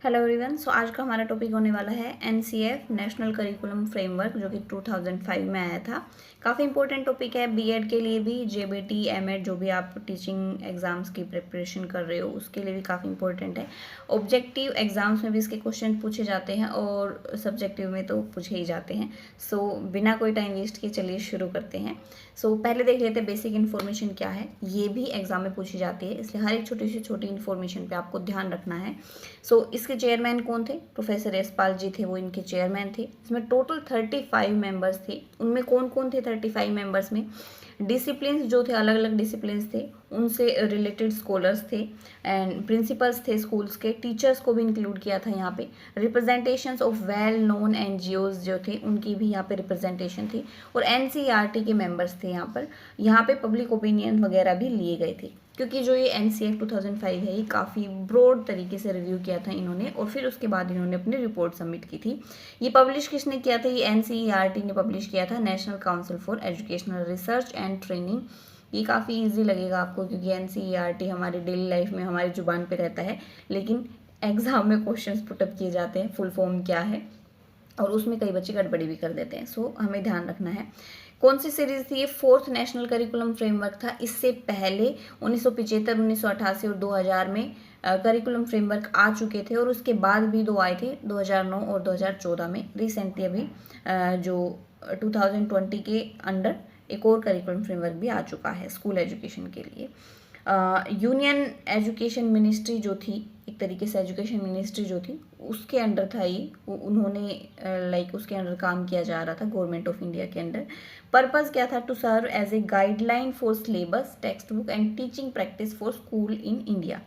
Hello everyone. सो आज का हमारा टॉपिक होने वाला है एनसीएफ नेशनल करिकुलम फ्रेमवर्क, जो कि 2005 में आया था। काफ़ी इंपॉर्टेंट टॉपिक है बीएड के लिए भी, जेबीटी, एमएड, जो भी आप टीचिंग एग्जाम्स की प्रिपरेशन कर रहे हो उसके लिए भी काफ़ी इंपॉर्टेंट है। ऑब्जेक्टिव एग्जाम्स में भी इसके क्वेश्चन पूछे जाते हैं और सब्जेक्टिव में तो पूछे ही जाते हैं। सो बिना कोई टाइम वेस्ट किए चलिए शुरू करते हैं। सो पहले देख लेते हैं बेसिक इन्फॉर्मेशन क्या है। ये भी एग्जाम में पूछी जाती है, इसलिए हर एक छोटी से छोटी इन्फॉर्मेशन पे आपको ध्यान रखना है। सो इसके चेयरमैन कौन थे? प्रोफेसर यशपाल जी थे, वो इनके चेयरमैन थे। इसमें टोटल 35 मेंबर्स थे। उनमें कौन कौन थे 35 मेंबर्स में? डिसिप्लिन्स जो थे, अलग अलग डिसिप्लिन्स थे, उनसे रिलेटेड स्कॉलर्स थे एंड प्रिंसिपल्स थे स्कूल्स के, टीचर्स को भी इंक्लूड किया था यहाँ पे। Representations of well known NGOs जो थे उनकी भी यहाँ पे रिप्रेजेंटेशन थी और एनसीईआरटी के मेंबर्स थे यहाँ पर। यहाँ पे पब्लिक ओपिनियन वगैरह भी लिए गए थे, क्योंकि जो ये एनसीएफ 2005 है ये काफ़ी ब्रॉड तरीके से रिव्यू किया था इन्होंने और फिर उसके बाद इन्होंने अपनी रिपोर्ट सबमिट की थी। ये पब्लिश किसने किया था? ये एनसीईआरटी ने पब्लिश किया था, national council for educational research and training. ये काफ़ी इजी लगेगा आपको, क्योंकि एनसीईआरटी हमारी डेली लाइफ में हमारी जुबान पे रहता है, लेकिन एग्जाम में क्वेश्चंस पुटअप किए जाते हैं फुल फॉर्म क्या है, और उसमें कई बच्चे गड़बड़ी भी कर देते हैं। सो हमें ध्यान रखना है। कौन सी सीरीज थी ये? फोर्थ नेशनल करिकुलम फ्रेमवर्क था। इससे पहले 1975, 1988 और 2000 में करिकुलम फ्रेमवर्क आ चुके थे और उसके बाद भी दो आए थे, 2009 और 2014 में। रिसेंटली अभी जो 2020 के अंडर एक और करिकुलम फ्रेमवर्क भी आ चुका है स्कूल एजुकेशन के लिए। यूनियन एजुकेशन मिनिस्ट्री जो थी, एक तरीके से एजुकेशन मिनिस्ट्री जो थी उसके अंडर था ये, उन्होंने उसके अंडर काम किया जा रहा था गवर्नमेंट ऑफ इंडिया के अंडर। पर्पस क्या था? To serve as a guideline for syllabus, textbook and teaching practice for school in India.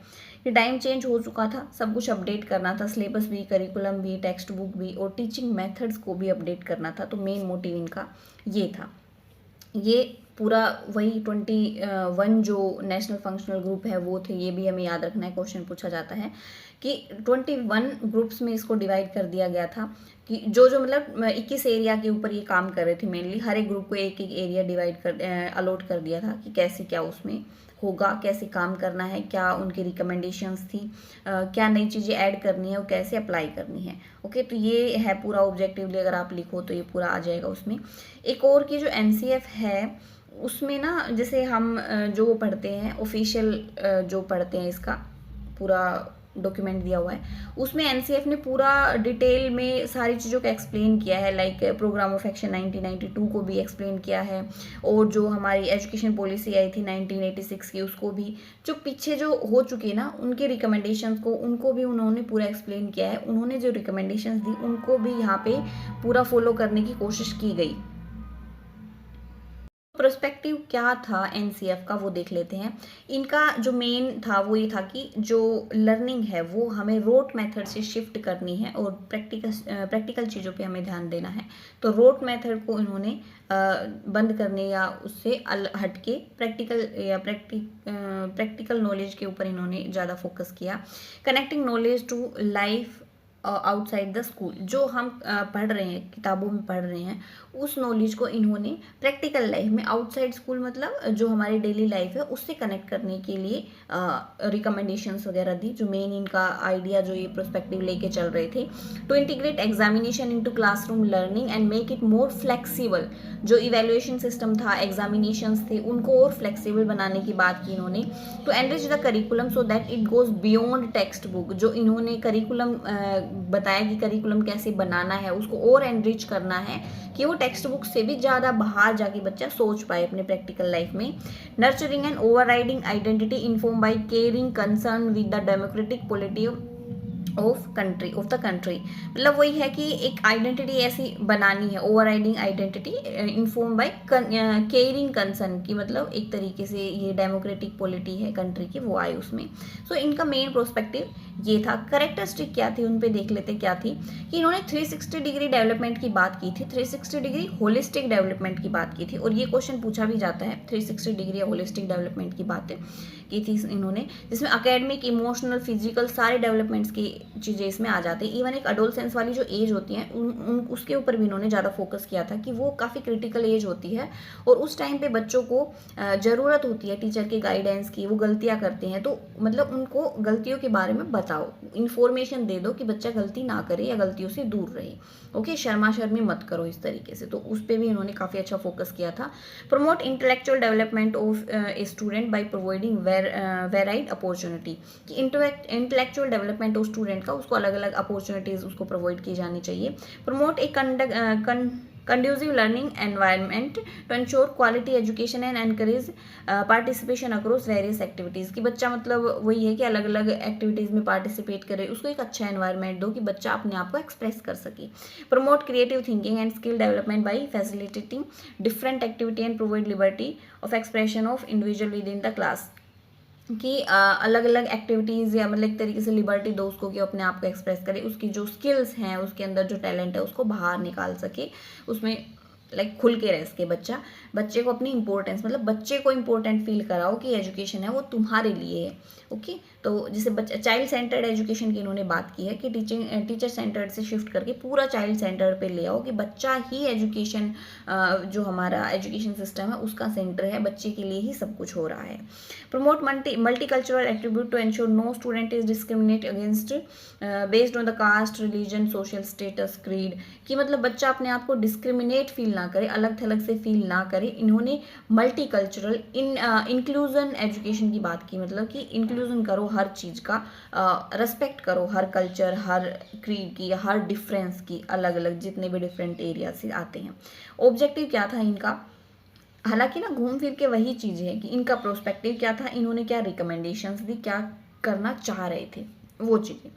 ये टाइम चेंज हो चुका था, सब कुछ अपडेट करना था, सिलेबस भी, करिकुलम भी, टेक्स्ट बुक भी और टीचिंग मेथड्स को भी अपडेट करना था। तो मेन मोटिव इनका ये था। ये पूरा वही 21 जो नेशनल फंक्शनल ग्रुप है वो थे, ये भी हमें याद रखना है, क्वेश्चन पूछा जाता है कि 21 ग्रुप्स में इसको डिवाइड कर दिया गया था कि जो मतलब 21 एरिया के ऊपर ये काम कर रहे थे मेनली। हर एक ग्रुप को एक एक एरिया डिवाइड कर अलॉट कर दिया था कि कैसे क्या उसमें होगा, कैसे काम करना है, क्या उनकी रिकमेंडेशंस थी, क्या नई चीज़ें ऐड करनी है और कैसे अप्लाई करनी है। ओके, तो ये है पूरा ऑब्जेक्टिवली अगर आप लिखो तो ये पूरा आ जाएगा उसमें। एक और की जो एनसीएफ है उसमें ना, जैसे हम जो पढ़ते हैं ऑफिशियल जो पढ़ते हैं, इसका पूरा डॉक्यूमेंट दिया हुआ है, उसमें एनसीएफ ने पूरा डिटेल में सारी चीज़ों का एक्सप्लेन किया है। लाइक प्रोग्राम ऑफ एक्शन 1992 को भी एक्सप्लेन किया है और जो हमारी एजुकेशन पॉलिसी आई थी 1986 की उसको भी, जो पीछे जो हो चुकी ना उनके रिकमेंडेशंस को, उनको भी उन्होंने पूरा एक्सप्लेन किया है। उन्होंने जो रिकमेंडेशंस दी उनको भी यहाँ पे पूरा फॉलो करने की कोशिश की गई। प्रोस्पेक्टिव क्या था एनसीएफ का वो देख लेते हैं। इनका जो मेन था वो ये था कि जो लर्निंग है वो हमें रोट मेथड से शिफ्ट करनी है और प्रैक्टिकल चीज़ों पे हमें ध्यान देना है। तो रोट मेथड को इन्होंने बंद करने या उससे हट के प्रैक्टिकल नॉलेज के ऊपर इन्होंने ज़्यादा फोकस किया। Connecting knowledge to life outside the school, जो हम पढ़ रहे हैं, किताबों में पढ़ रहे हैं, उस नॉलेज को इन्होंने प्रैक्टिकल लाइफ में, आउटसाइड स्कूल मतलब जो हमारी डेली लाइफ है उससे कनेक्ट करने के लिए रिकमेंडेशंस वगैरह दी। जो मेन इनका आइडिया जो ये प्रोस्पेक्टिव लेके चल रहे थे, to integrate examination into classroom learning and make it more flexible. जो इवेल्युएशन सिस्टम था, एग्जामिनेशंस थे, उनको और फ्लेक्सिबल बनाने की बात की इन्होंने। To enrich the curriculum so that it goes beyond textbook. जो इन्होंने करिकुलम बताया कि करिकुलम कैसे बनाना है, उसको और एनरिच करना है कि वो टेक्स्ट बुक से भी ज़्यादा बाहर जाके बच्चा सोच पाए अपने प्रैक्टिकल लाइफ में। Nurturing and overriding identity inform bye caring concern with the democratic polity of the country. मतलब वही है कि एक आइडेंटिटी ऐसी बनानी है, overriding identity inform bye caring concern की, मतलब एक तरीके से ये डेमोक्रेटिक पॉलिटी है कंट्री की, वो आए उसमें। सो इनका मेन प्रोस्पेक्टिव ये था। करेक्टरिस्टिक क्या थी उन पे देख लेते क्या थी कि इन्होंने 360 डिग्री डेवलपमेंट की बात की थी, 360 डिग्री होलिस्टिक डेवलपमेंट की बात की थी। और ये क्वेश्चन पूछा भी जाता है, 360 डिग्री या होलिस्टिक डेवलपमेंट की बात है की थी इन्होंने, जिसमें अकेडमिक, इमोशनल, फिजिकल सारे डेवलपमेंट्स की चीज़ें इसमें आ जाती हैं। इवन एक अडोलसेंस वाली जो एज होती है उसके ऊपर भी इन्होंने ज़्यादा फोकस किया था कि वो काफ़ी क्रिटिकल एज होती है और उस टाइम पे बच्चों को ज़रूरत होती है टीचर के गाइडेंस की। वो गलतियाँ करते हैं तो मतलब उनको गलतियों के बारे में बताओ, इन्फॉर्मेशन दे दो कि बच्चा गलती ना करे या गलतियों से दूर रहे। ओके, शर्मा शर्मी मत करो इस तरीके से। तो उस पर भी इन्होंने काफ़ी अच्छा फोकस किया था। Promote intellectual development of a student by providing varied opportunity, कि इंटेलेक्चुअल डेवलपमेंट ऑफ स्टूडेंट का उसको अलग अलग अपॉर्चुनिटीज़ उसको प्रोवाइड की जानी चाहिए। Promote A conducive learning environment to ensure quality education and encourage participation across various activities, कि बच्चा मतलब वही है कि अलग अलग एक्टिविटीज़ में पार्टिसिपेट करे, उसको एक अच्छा एनवायरनमेंट दो कि बच्चा अपने आप को एक्सप्रेस कर सके। Promote creative thinking and skill development by facilitating different activity and provide liberty of expression of individual with in the class, कि अलग अलग एक्टिविटीज़ या मतलब एक तरीके से लिबर्टी दो उसको कि अपने आप को एक्सप्रेस करे, उसकी जो स्किल्स हैं, उसके अंदर जो टैलेंट है उसको बाहर निकाल सके, उसमें लाइक खुल के रह सके बच्चे को अपनी इंपॉर्टेंस, मतलब बच्चे को इंपॉर्टेंट फील कराओ कि एजुकेशन है वो तुम्हारे लिए है। ओके, तो जैसे बच्चा चाइल्ड सेंटर्ड एजुकेशन की इन्होंने बात की है कि टीचर सेंटर्ड से शिफ्ट करके पूरा चाइल्ड सेंटर्ड पे ले आओ, कि बच्चा ही एजुकेशन, जो हमारा एजुकेशन सिस्टम है उसका सेंटर है, बच्चे के लिए ही सब कुछ हो रहा है। Promote multicultural attribute to ensure no student is discriminate against based on the caste, religion, social status, creed, कि मतलब बच्चा अपने आप को डिस्क्रिमिनेट फील ना करे, अलग थलग से फील ना करे। इन्होंने मल्टीकल्चरल इंक्लूजन एजुकेशन की बात की, मतलब कि इंक्लूजन करो हर चीज़ का, रेस्पेक्ट करो हर कल्चर, हर क्रीड की, हर डिफरेंस की, अलग अलग जितने भी डिफरेंट एरिया से आते हैं। ऑब्जेक्टिव क्या था इनका, हालांकि ना घूम फिर के वही चीज़ है कि इनका प्रोस्पेक्टिव क्या था, इन्होंने क्या रिकमेंडेशंस दी, क्या करना चाह रहे थे वो चीज़ें।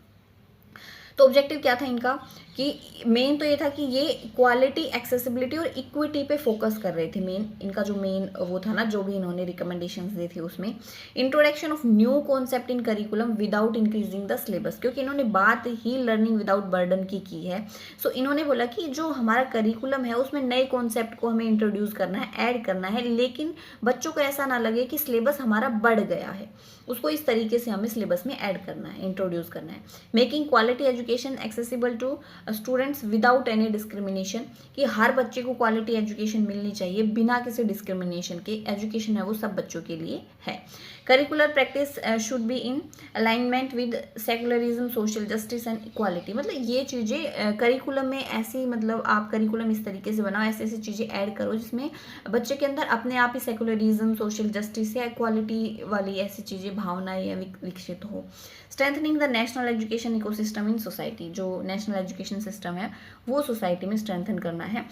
तो ऑब्जेक्टिव क्या था इनका, कि मेन तो ये था कि ये क्वालिटी, एक्सेसिबिलिटी और इक्विटी पे फोकस कर रहे थे। मेन इनका जो मेन वो था ना, जो भी इन्होंने रिकमेंडेशंस दी थी उसमें, introduction of new concept in curriculum without increasing the syllabus, क्योंकि इन्होंने बात ही लर्निंग विदाउट बर्डन की है। सो इन्होंने बोला कि जो हमारा करिकुलम है उसमें नए कॉन्सेप्ट को हमें इंट्रोड्यूस करना है, ऐड करना है, लेकिन बच्चों को ऐसा ना लगे कि सिलेबस हमारा बढ़ गया है, उसको इस तरीके से हमें सिलेबस में ऐड करना है, इंट्रोड्यूस करना है। Making quality education accessible to students without any discrimination, कि हर बच्चे को क्वालिटी एजुकेशन मिलनी चाहिए बिना किसी डिस्क्रिमिनेशन के। एजुकेशन है वो सब बच्चों के लिए है। Curricular practice should be in alignment with secularism, social justice and equality, मतलब ये चीज़ें करिकुलम में ऐसी, मतलब आप करिकुलम इस तरीके से बनाओ, ऐसी ऐसी चीज़ें ऐड करो जिसमें बच्चे के अंदर अपने आप ही सेकुलरिज्म, सोशल जस्टिस या इक्वालिटी वाली ऐसी चीज़ें, भावनाएं या विकसित हो। Strengthening the national education ecosystem in society, जो नेशनल एजुकेशन सिस्टम है वो सोसाइटी में स्ट्रेंथन करना है।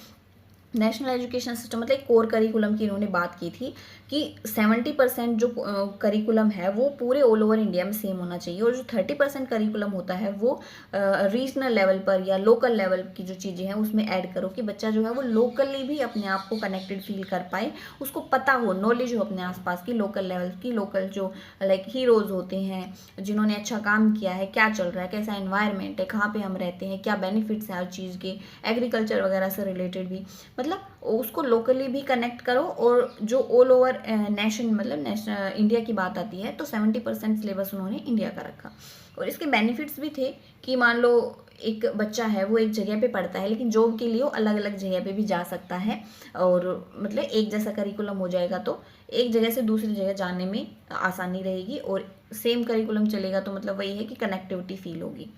नेशनल एजुकेशन सिस्टम मतलब कोर करिकुलम की इन्होंने बात की थी कि 70% जो करिकुलम है वो पूरे ऑल ओवर इंडिया में सेम होना चाहिए, और जो 30% करिकुलम होता है वो रीजनल लेवल पर या लोकल लेवल की जो चीज़ें हैं उसमें ऐड करो, कि बच्चा जो है वो लोकली भी अपने आप को कनेक्टेड फील कर पाए, उसको पता हो, नॉलेज हो अपने आसपास की, लोकल लेवल की, लोकल जो लाइक हीरोज़ होते हैं जिन्होंने अच्छा काम किया है, क्या चल रहा है, कैसा एनवायरनमेंट है, कहाँ पे हम रहते हैं, क्या बेनिफिट्स हैं हर चीज़ के, एग्रीकल्चर वगैरह से रिलेटेड भी, मतलब उसको लोकली भी कनेक्ट करो। और जो ऑल ओवर नेशन, मतलब नेशनल इंडिया की बात आती है तो 70% सिलेबस उन्होंने इंडिया का रखा। और इसके बेनिफिट्स भी थे कि मान लो एक बच्चा है वो एक जगह पे पढ़ता है, लेकिन जॉब के लिए वो अलग अलग जगह पे भी जा सकता है, और मतलब एक जैसा करिकुलम हो जाएगा तो एक जगह से दूसरी जगह जाने में आसानी रहेगी, और सेम करिकुलम चलेगा तो मतलब वही है कि कनेक्टिविटी फील होगी।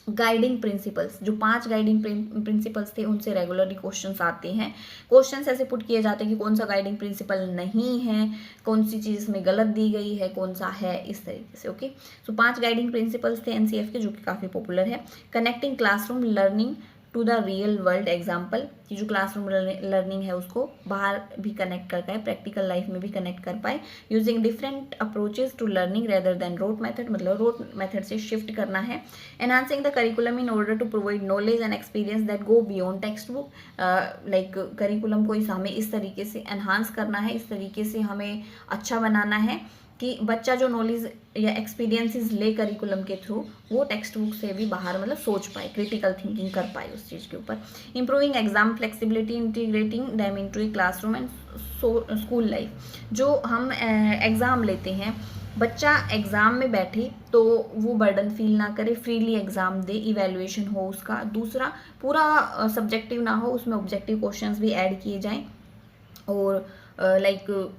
गाइडिंग प्रिंसिपल्स, जो 5 गाइडिंग प्रिंसिपल्स थे उनसे रेगुलरली क्वेश्चंस आते हैं। क्वेश्चंस ऐसे पुट किए जाते हैं कि कौन सा गाइडिंग प्रिंसिपल नहीं है, कौन सी चीज़ इसमें गलत दी गई है, कौन सा है, इस तरीके से। ओके, सो 5 गाइडिंग प्रिंसिपल्स थे एनसीएफ के, जो कि काफ़ी पॉपुलर है। Connecting classroom learning to the real world example, कि जो क्लासरूम लर्निंग है उसको बाहर भी कनेक्ट कर पाए, प्रैक्टिकल लाइफ में भी कनेक्ट कर पाए। Using different approaches to learning rather than rote method, मतलब रोट मेथड से शिफ्ट करना है। Enhancing the curriculum in order to provide knowledge and experience that go beyond textbook, like curriculum को हमें इस तरीके से एनहांस करना है, इस तरीके से हमें अच्छा बनाना है कि बच्चा जो नॉलेज या एक्सपीरियंसेस ले करिकुलम के थ्रू वो टेक्स्ट बुक से भी बाहर मतलब सोच पाए, क्रिटिकल थिंकिंग कर पाए उस चीज़ के ऊपर। Improving exam flexibility, integrating them into a classroom and school life, जो हम एग्ज़ाम लेते हैं बच्चा एग्ज़ाम में बैठे तो वो बर्डन फील ना करे, फ्रीली एग्ज़ाम दे, इवैल्यूएशन हो उसका। दूसरा, पूरा सब्जेक्टिव ना हो, उसमें ऑब्जेक्टिव क्वेश्चंस भी ऐड किए जाएं और लाइक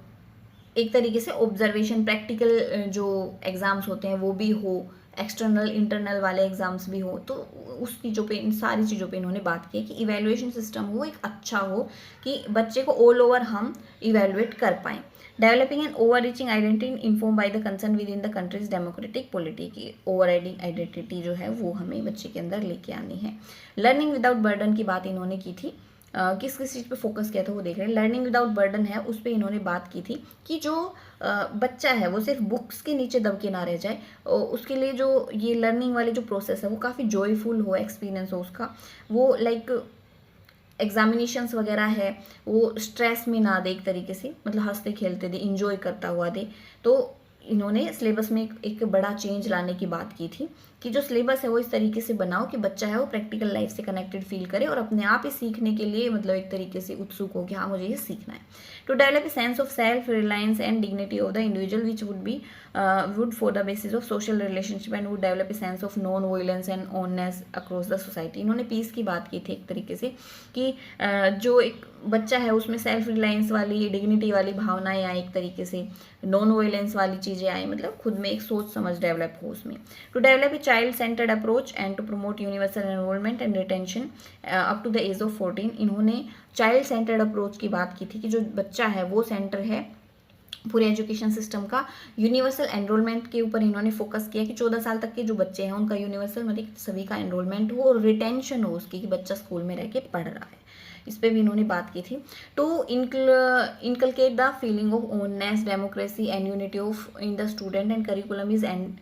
एक तरीके से ऑब्जर्वेशन प्रैक्टिकल जो एग्ज़ाम्स होते हैं वो भी हो, एक्सटर्नल इंटरनल वाले एग्ज़ाम्स भी हो। तो उस चीज़ों पे, इन सारी चीज़ों पे इन्होंने बात की है कि इवैल्यूएशन सिस्टम हो एक अच्छा हो कि बच्चे को ऑल ओवर हम इवैल्यूएट कर पाएँ। Developing N over reaching identity inform by the concern with in the countries democratic polity की ओवर राइडिंग आइडेंटिटी जो है वो हमें बच्चे के अंदर लेके आनी है। लर्निंग विदाउट बर्डन की बात इन्होंने की थी। किस किस चीज़ पे फोकस किया था वो देख रहे हैं। लर्निंग विदाउट बर्डन है, उस पर इन्होंने बात की थी कि जो बच्चा है वो सिर्फ बुक्स के नीचे दब के ना रह जाए, उसके लिए जो ये लर्निंग वाली जो प्रोसेस है वो काफ़ी जॉयफुल हो, एक्सपीरियंस हो उसका, वो लाइक एग्जामिनेशंस वगैरह है वो स्ट्रेस में ना दे, एक तरीके से मतलब हंसते खेलते दे, इंजॉय करता हुआ दे। तो इन्होंने सिलेबस में एक बड़ा चेंज लाने की बात की थी कि जो सिलेबस है वो इस तरीके से बनाओ कि बच्चा है वो प्रैक्टिकल लाइफ से कनेक्टेड फील करे और अपने आप ही सीखने के लिए मतलब एक तरीके से उत्सुक हो कि हाँ मुझे ये सीखना है। To develop a sense of self reliance and dignity of the individual which would for the basis of social relationship and would develop a sense of non violence and oneness across the society. इन्होंने peace की बात की थी एक तरीके से कि जो एक बच्चा है उसमें सेल्फ रिलायंस वाली, डिग्निटी वाली भावनाएं आए, एक तरीके से नॉन वायलेंस वाली चीज़ें आए, मतलब खुद में एक सोच समझ डेवलप हो उसमें। To develop a child centred approach and to promote universal enrolment and retention up to the age of 14। इन्होंने चाइल्ड सेंटर्ड अप्रोच की बात की थी कि जो बच्चा है वो सेंटर है पूरे एजुकेशन सिस्टम का। यूनिवर्सल एनरोलमेंट के ऊपर इन्होंने फोकस किया कि 14 साल तक के जो बच्चे हैं उनका यूनिवर्सल मतलब सभी का एनरोलमेंट हो और रिटेंशन हो उसकी, कि बच्चा स्कूल में रह के पढ़ रहा है। इस पर भी इन्होंने बात की थी। To inculcate the feeling of oneness, democracy and unity of in the student and curriculum is and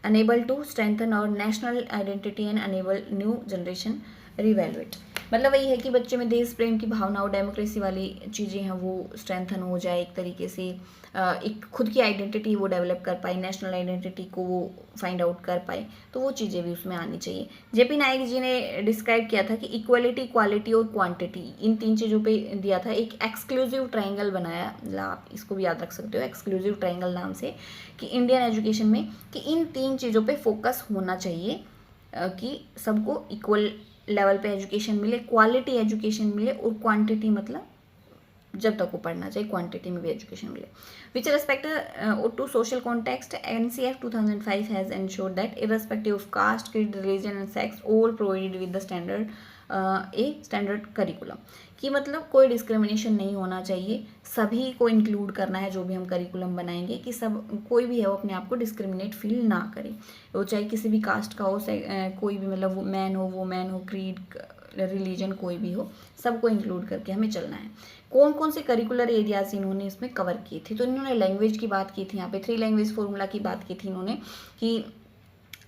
enable to strengthen our national identity and enable new generation revaluate. मतलब वही है कि बच्चे में देश प्रेम की भावना और डेमोक्रेसी वाली चीज़ें हैं वो स्ट्रेंथन हो जाए, एक तरीके से एक खुद की आइडेंटिटी वो डेवलप कर पाए, नेशनल आइडेंटिटी को वो फाइंड आउट कर पाए, तो वो चीज़ें भी उसमें आनी चाहिए। जेपी नायक जी ने डिस्क्राइब किया था कि इक्वलिटी, क्वालिटी और क्वांटिटी, इन 3 चीज़ों पे दिया था। एक एक्सक्लूसिव ट्रायंगल बनाया, मतलब आप इसको भी याद रख सकते हो एक्सक्लूसिव ट्रायंगल नाम से, कि इंडियन एजुकेशन में कि इन 3 चीज़ों पे फोकस होना चाहिए कि सबको इक्वल लेवल पे एजुकेशन मिले, क्वालिटी एजुकेशन मिले और क्वांटिटी मतलब जब तक वो पढ़ना चाहिए क्वांटिटी में भी एजुकेशन मिले। Which respect to social context, NCF 2005 has ensured that irrespective of caste, creed, religion and sex all provided with the standard curriculum, कि मतलब कोई डिस्क्रिमिनेशन नहीं होना चाहिए, सभी को इंक्लूड करना है जो भी हम करिकुलम बनाएंगे, कि सब कोई भी है वो अपने आप को डिस्क्रिमिनेट फील ना करे, वो चाहे किसी भी कास्ट का हो, कोई भी मतलब मैन हो, वुमेन हो, क्रीड, रिलीजन कोई भी हो, सबको इंक्लूड करके हमें चलना है। कौन कौन से करिकुलर एरियाज इन्होंने इसमें कवर किए थे, तो इन्होंने लैंग्वेज की बात की थी, यहाँ पे 3 लैंग्वेज फॉर्मूला की बात की थी इन्होंने, कि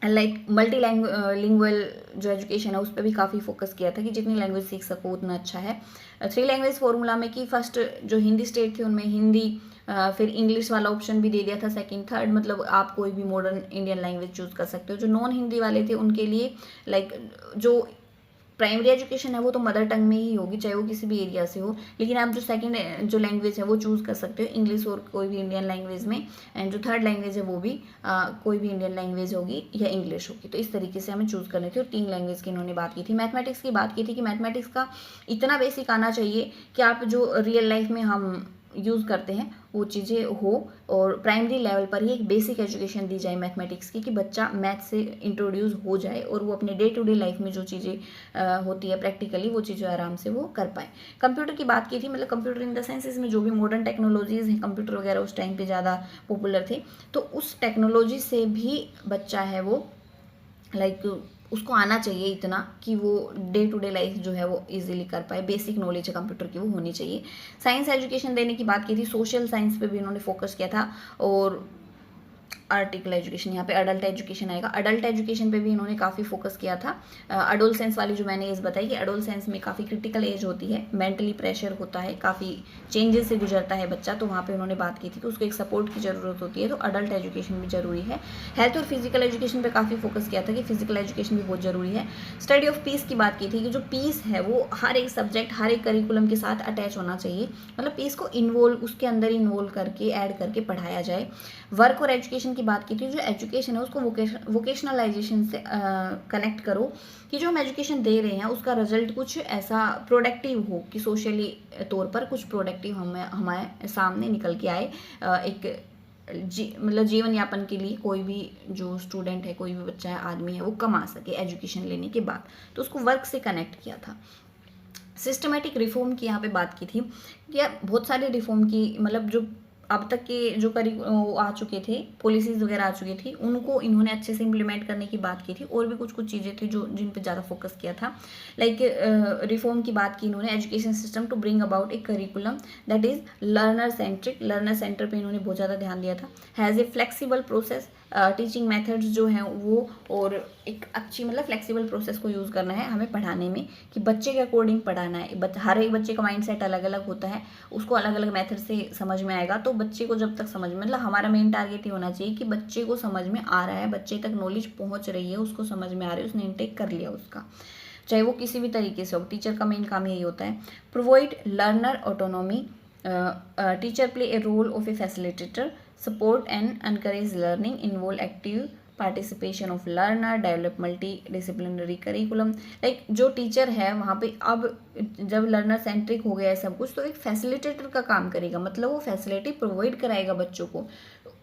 लाइक मल्टी लिंगुअल जो एजुकेशन है उस पर भी काफ़ी फोकस किया था कि जितनी लैंग्वेज सीख सको उतना अच्छा है। 3 लैंग्वेज फॉर्मूला में कि फर्स्ट जो हिंदी स्टेट थे उनमें हिंदी, फिर इंग्लिश वाला ऑप्शन भी दे दिया था सेकंड, थर्ड मतलब आप कोई भी मॉडर्न इंडियन लैंग्वेज चूज़ कर सकते हो। जो नॉन हिंदी वाले थे उनके लिए लाइक जो प्राइमरी एजुकेशन है वो तो मदर टंग में ही होगी, चाहे वो किसी भी एरिया से हो, लेकिन आप जो सेकंड जो लैंग्वेज है वो चूज़ कर सकते हो, इंग्लिश और कोई भी इंडियन लैंग्वेज में, एंड जो थर्ड लैंग्वेज है वो भी कोई भी इंडियन लैंग्वेज होगी या इंग्लिश होगी। तो इस तरीके से हमें चूज़ करनी थी और 3 लैंग्वेज की इन्होंने बात की थी। मैथमेटिक्स की बात की थी कि मैथमेटिक्स का इतना बेसिक आना चाहिए कि आप जो रियल लाइफ में हम यूज़ करते हैं वो चीज़ें हो, और प्राइमरी लेवल पर ही एक बेसिक एजुकेशन दी जाए मैथमेटिक्स की, कि बच्चा मैथ से इंट्रोड्यूस हो जाए और वो अपने डे टू डे लाइफ में जो चीज़ें होती है प्रैक्टिकली वो चीज़ें आराम से वो कर पाए। कंप्यूटर की बात की थी, मतलब कंप्यूटर इन द सेंस इसमें जो भी मॉडर्न टेक्नोलॉजीज़ हैं, कंप्यूटर वगैरह उस टाइम पे ज़्यादा पॉपुलर थे, तो उस टेक्नोलॉजी से भी बच्चा है वो लाइक उसको आना चाहिए इतना कि वो डे टू डे लाइफ जो है वो इजीली कर पाए, बेसिक नॉलेज है कंप्यूटर की वो होनी चाहिए। साइंस एजुकेशन देने की बात की थी, सोशल साइंस पे भी उन्होंने फोकस किया था, और आर्टिकल एजुकेशन, यहाँ पे अडल्ट एजुकेशन आएगा। अडल्ट एजुकेशन पे भी इन्होंने काफ़ी फोकस किया था। अडोलसेंस वाली जो मैंने एज बताई कि अडोलसेंस में काफ़ी क्रिटिकल एज होती है, मेंटली प्रेशर होता है, काफ़ी चेंजेस से गुजरता है बच्चा, तो वहाँ पे उन्होंने बात की थी कि उसको एक सपोर्ट की ज़रूरत होती है, तो अडल्ट एजुकेशन भी ज़रूरी है। हेल्थ और फिजिकल एजुकेशन पर काफ़ी फोकस किया था कि फिजिकल एजुकेशन भी बहुत ज़रूरी है। स्टडी ऑफ पीस की बात की थी कि जो पीस है वो हर एक सब्जेक्ट, हर एक करिकुलम के साथ अटैच होना चाहिए, मतलब पीस को इन्वॉल्व, उसके अंदर इन्वॉल्व करके ऐड करके पढ़ाया जाए। वर्क और एजुकेशन की बात की थी, जो एजुकेशन है उसको वोकेशनलाइजेशन से कनेक्ट करो कि जो हम एजुकेशन दे रहे हैं उसका रिजल्ट कुछ ऐसा प्रोडक्टिव हो कि सोशली तौर पर कुछ प्रोडक्टिव हमारे सामने निकल के आए। एक मतलब जीवन यापन के लिए कोई भी जो स्टूडेंट है, कोई भी बच्चा है, आदमी है, वो कमा सके एजुकेशन लेने के बाद, तो उसको वर्क से कनेक्ट किया था। सिस्टमेटिक रिफॉर्म की यहाँ पे बात की थी कि यार बहुत सारे रिफॉर्म की, मतलब जो अब तक के जो वो आ चुके थे, पॉलिसीज़ वगैरह आ चुकी थी, उनको इन्होंने अच्छे से इम्प्लीमेंट करने की बात की थी। और भी कुछ कुछ चीज़ें थी जो जिन पे ज़्यादा फोकस किया था। लाइक रिफॉर्म की बात की इन्होंने, education system to bring about a curriculum that is learner centric, learner centre पे इन्होंने बहुत ज़्यादा ध्यान दिया था। Has a flexible process, teaching methods जो हैं वो, और एक अच्छी मतलब फ्लेक्सिबल प्रोसेस को यूज़ करना है हमें पढ़ाने में, कि बच्चे के अकॉर्डिंग पढ़ाना है। हर एक बच्चे का माइंडसेट अलग अलग होता है, उसको अलग अलग मेथड से समझ में आएगा। तो बच्चे को जब तक समझ में, मतलब हमारा मेन टारगेट ये होना चाहिए कि बच्चे को समझ में आ रहा है, बच्चे तक नॉलेज पहुंच रही है, उसको समझ में आ रही है, उसने इनटेक कर लिया उसका, चाहे वो किसी भी तरीके से हो। टीचर का मेन काम यही होता है। Provide learner autonomy, teacher play a role of a facilitator, support and encourage learning, involve active participation of learner, develop multidisciplinary curriculum. Like जो टीचर है वहाँ पे, अब जब लर्नर सेंट्रिक हो गया है सब कुछ, तो एक फैसिलिटेटर का काम करेगा, मतलब वो फैसिलिटी प्रोवाइड कराएगा बच्चों को,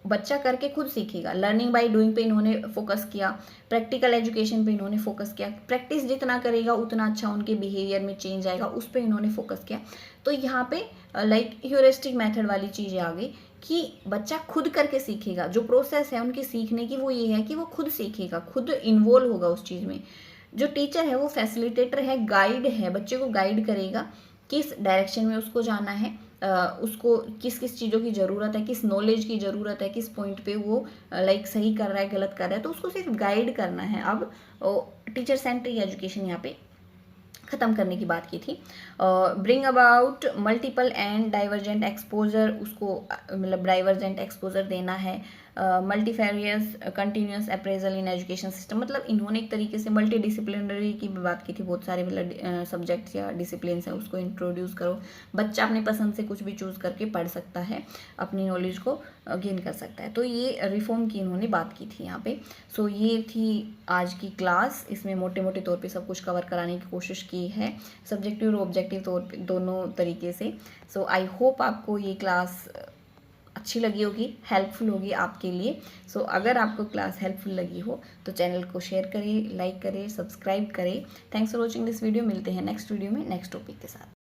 बच्चा करके खुद सीखेगा। लर्निंग बाय डूइंग पे इन्होंने फोकस किया। प्रैक्टिकल एजुकेशन पे इन्होंने फोकस किया, प्रैक्टिस जितना करेगा उतना अच्छा उनके बिहेवियर में चेंज आएगा, उस पर इन्होंने फोकस किया। तो यहाँ पे लाइक ह्यूरिस्टिक मेथड वाली चीज़ें आ गई कि बच्चा खुद करके सीखेगा। जो प्रोसेस है उनकी सीखने की वो ये है कि वो खुद सीखेगा, खुद इन्वॉल्व होगा उस चीज़ में। जो टीचर है वो फैसिलिटेटर है, गाइड है, बच्चे को गाइड करेगा किस डायरेक्शन में उसको जाना है, उसको किस किस चीज़ों की ज़रूरत है, किस नॉलेज की ज़रूरत है, किस पॉइंट पे वो लाइक सही कर रहा है, गलत कर रहा है, तो उसको सिर्फ गाइड करना है। अब टीचर सेंट्रिक एजुकेशन यहाँ पे ख़त्म करने की बात की थी। Bring about multiple and divergent exposure, उसको मतलब डाइवर्जेंट एक्सपोजर देना है। Multifarious continuous appraisal in education system, मतलब इन्होंने एक तरीके से मल्टी डिसिप्लिनरी की बात की थी, बहुत सारे मतलब सब्जेक्ट्स या डिसिप्लिन हैं उसको इंट्रोड्यूस करो। बच्चा अपनी पसंद से कुछ भी चूज़ करके पढ़ सकता है, अपनी नॉलेज को गेन कर सकता है। तो ये रिफॉर्म की इन्होंने बात की थी यहाँ पे। सो ये थी आज की क्लास, इसमें मोटे मोटे तौर पे सब कुछ कवर कराने की कोशिश की है, सब्जेक्टिव और ऑब्जेक्टिव तौर पे दोनों तरीके से। सो आई होप आपको ये क्लास अच्छी लगी होगी, हेल्पफुल होगी आपके लिए। सो अगर आपको क्लास हेल्पफुल लगी हो तो चैनल को शेयर करिए, लाइक करिए, सब्सक्राइब करें। Thanks for watching this video. मिलते हैं नेक्स्ट वीडियो में नेक्स्ट टॉपिक के साथ।